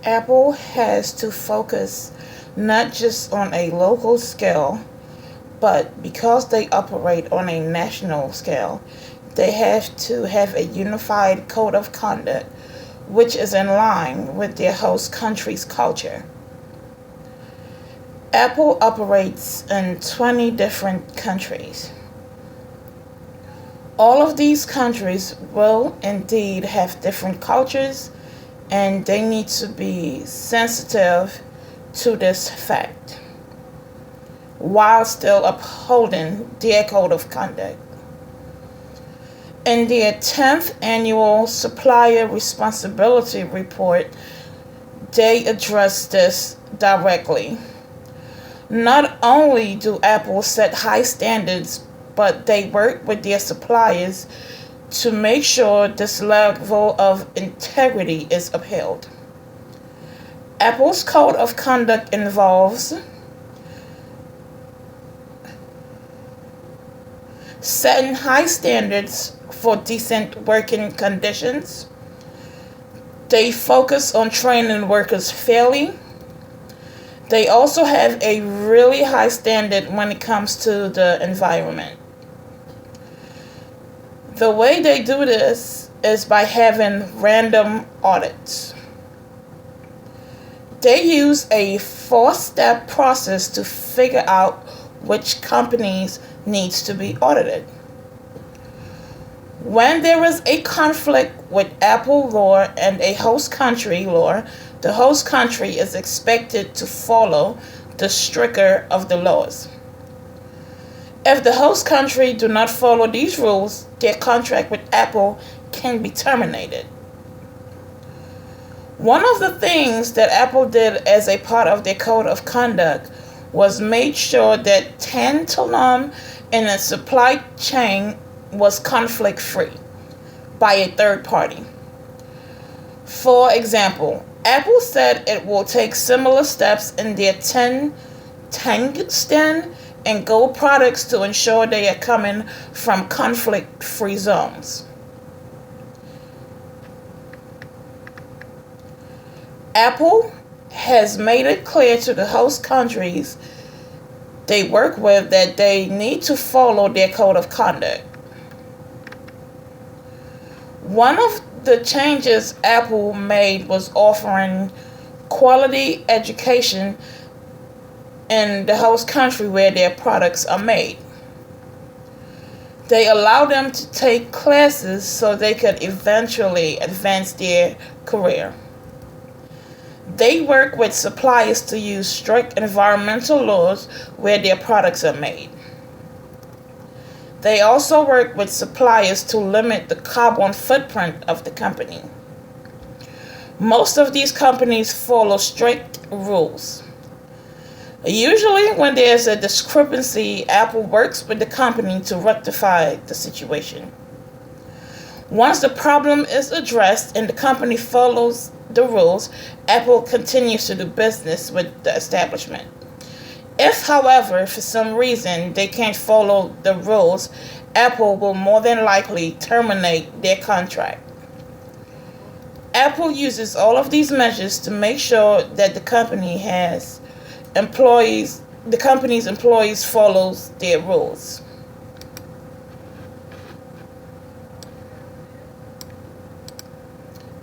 Apple has to focus not just on a local scale, but because they operate on a national scale, they have to have a unified code of conduct which is in line with their host country's culture. Apple operates in 20 different countries. All of these countries will indeed have different cultures, and they need to be sensitive to this fact while still upholding their code of conduct. In their 10th annual Supplier Responsibility Report, they address this directly. Not only do Apple set high standards, but they work with their suppliers to make sure this level of integrity is upheld. Apple's code of conduct involves setting high standards for decent working conditions. They focus on training workers fairly. They also have a really high standard when it comes to the environment. The way they do this is by having random audits. They use a 4-step process to figure out which companies needs to be audited. When there is a conflict with Apple law and a host country law, the host country is expected to follow the stricter of the laws. If the host country do not follow these rules, their contract with Apple can be terminated. One of the things that Apple did as a part of their code of conduct was made sure that tantalum in the supply chain was conflict-free by a third party. For example, Apple said it will take similar steps in their tin, tungsten, and gold products to ensure they are coming from conflict-free zones. Apple has made it clear to the host countries they work with that they need to follow their code of conduct. One of the changes Apple made was offering quality education in the host country where their products are made. They allow them to take classes so they could eventually advance their career. They work with suppliers to use strict environmental laws where their products are made. They also work with suppliers to limit the carbon footprint of the company. Most of these companies follow strict rules. Usually, when there's a discrepancy, Apple works with the company to rectify the situation. Once the problem is addressed and the company follows the rules, Apple continues to do business with the establishment. If, however, for some reason they can't follow the rules, Apple will more than likely terminate their contract. Apple uses all of these measures to make sure that the company's employees follows their rules.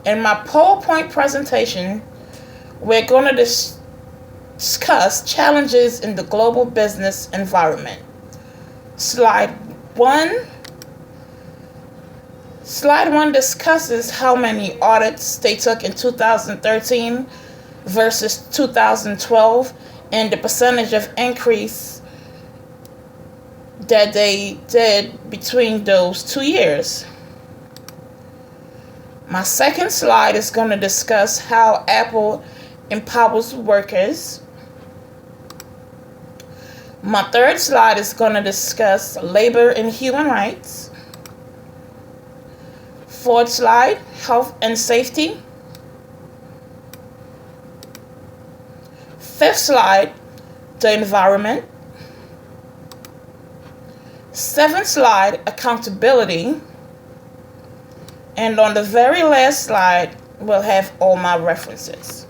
In my PowerPoint presentation, we're going to discuss challenges in the global business environment. Slide 1 discusses how many audits they took in 2013 versus 2012 and the percentage of increase that they did between those 2 years. My second slide is going to discuss how Apple empowers workers. My third slide is going to discuss labor and human rights. Fourth slide, health and safety. Fifth slide, the environment. Seventh slide, accountability. And on the very last slide, we'll have all my references.